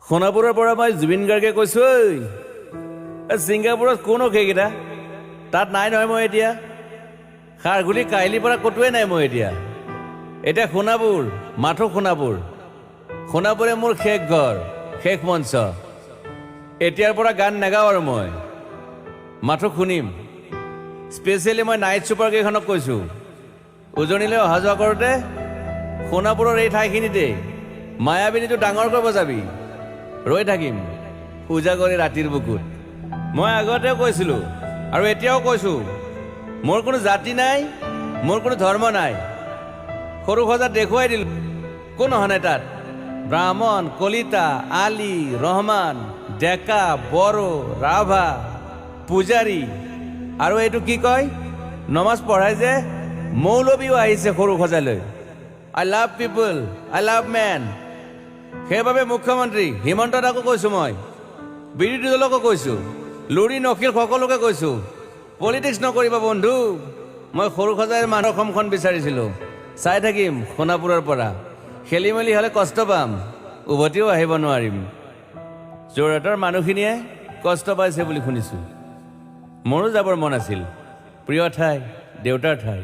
সোণাপুৰৰ পৰা মই জুবিন গাৰ্গে কৈছো, ছিংগাপুৰত কোন সেইকেইটা তাত নাই নহয়। মই এতিয়া খাৰঘুলি কাহিলীৰ পৰা ক'তোৱে নাই। মই এতিয়া সোণাপুৰ, মাথো সোণাপুৰ। সোণাপুৰে মোৰ শেষ ঘৰ, শেষ মঞ্চ। এতিয়াৰ পৰা গান নাগাওঁ আৰু মই মাথো শুনিম। স্পেচিয়েলি মই নাইট ছুপাৰকেইখনক কৈছোঁ, উজনিলৈ অহা যোৱা কৰোঁতে সোণাপুৰৰ এই ঠাইখিনিতে মায়াবিনীটো ডাঙৰকৈ বজাবি। ৰৈ থাকিম উজাগৰি ৰাতিৰ বুকুত। মই আগতেও কৈছিলোঁ আৰু এতিয়াও কৈছোঁ, মোৰ কোনো জাতি নাই, মোৰ কোনো ধৰ্ম নাই। সৰু সজাত দেখুৱাই দিলোঁ কোন অহা নাই তাত। ব্ৰাহ্মণ, কলিতা, আলি, ৰহমান, ডেকা, বড়ো, ৰাভা, পূজাৰী আৰু এইটো কি কয় নমাজ পঢ়াই যে মৌলবীও আহিছে সৰু সজালৈ। I love people, I love man. সেইবাবে মুখ্যমন্ত্ৰী হিমন্ত দাকো কৈছোঁ, মই বিৰোধী দলকো কৈছোঁ, লুৰি নখিল সকলোকে কৈছোঁ, পলিটিক্স নকৰিবা বন্ধু। মই সৰু সজাইৰ মানুহ অসমখন বিচাৰিছিলোঁ। চাই থাকিম সোণাপুৰৰ পৰা। খেলি মেলি হ'লে কষ্ট পাম, উভতিও আহিব নোৱাৰিম। যোৰহাটৰ মানুহখিনিয়ে কষ্ট পাইছে বুলি শুনিছোঁ। মোৰো যাবৰ মন আছিল। প্ৰিয় ঠাই, দেউতাৰ ঠাই।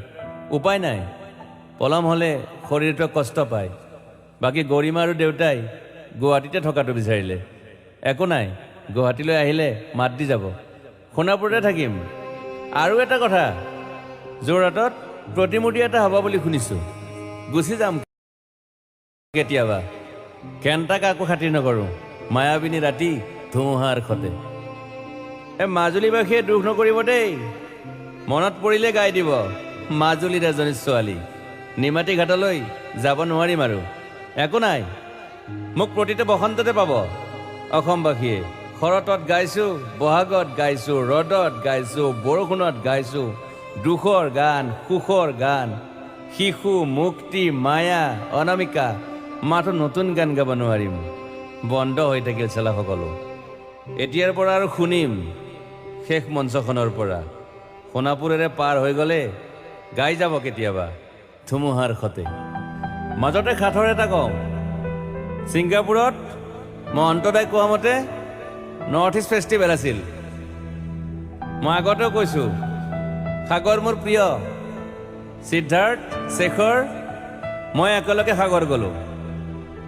উপায় নাই, পলম হ'লে শৰীৰটোৱে কষ্ট পায়। বাকী গৰিমা আৰু দেউতাই গুৱাহাটীতে থকাটো বিচাৰিলে। একো নাই, গুৱাহাটীলৈ আহিলে মাত দি যাব। সোণাপুৰতে থাকিম। আৰু এটা কথা, যোৰহাটত প্ৰতিমূৰ্তি এটা হ'ব বুলি শুনিছোঁ। গুচি যাম কেতিয়াবা। কেণ্টা কাকো খাতিৰ নকৰোঁ। মায়াবিনী ৰাতি ধুমুহাৰ সতে। মাজুলীবাসীয়ে দুখ নকৰিব দেই। মনত পৰিলে গাই দিব মাজুলীৰ এজনী ছোৱালী। নিমাতী ঘাটলৈ যাব নোৱাৰিম আৰু। একো নাই, মোক প্ৰতিটো বসন্ততে পাব অসমবাসীয়ে। শৰতত গাইছোঁ, বহাগত গাইছোঁ, ৰ'দত গাইছোঁ, বৰষুণত গাইছোঁ। দুখৰ গান, সুখৰ গান, শিশু, মুক্তি, মায়া, অনামিকা। মাথো নতুন গান গাব নোৱাৰিম। বন্ধ হৈ থাকিল চেলা সকলো। এতিয়াৰ পৰা আৰু শুনিম শেষ মঞ্চখনৰ পৰা। সোণাপুৰেৰে পাৰ হৈ গ'লে গাই যাব কেতিয়াবা ধুমুহাৰ সতে। মাজতে সাঁথৰ এটা কওঁ, ছিংগাপুৰত মহন্তদাই কোৱা মতে নৰ্থ ইষ্ট ফেষ্টিভেল আছিল। মই আগতেও কৈছোঁ, সাগৰ মোৰ প্ৰিয়। সিদ্ধাৰ্থ, শেখৰ, মই একেলগে সাগৰ গ'লোঁ।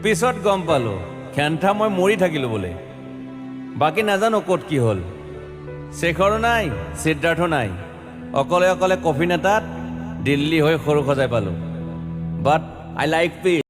পিছত গম পালোঁ খেন্থা মই মৰি থাকিলোঁ বোলে। বাকী নাজানো ক'ত কি হ'ল। শেখৰো নাই, সিদ্ধাৰ্থো নাই। অকলে অকলে কফিন এটাত দিল্লী হৈ সৰু সজাই পালোঁ। বাট আই লাইক পিচ।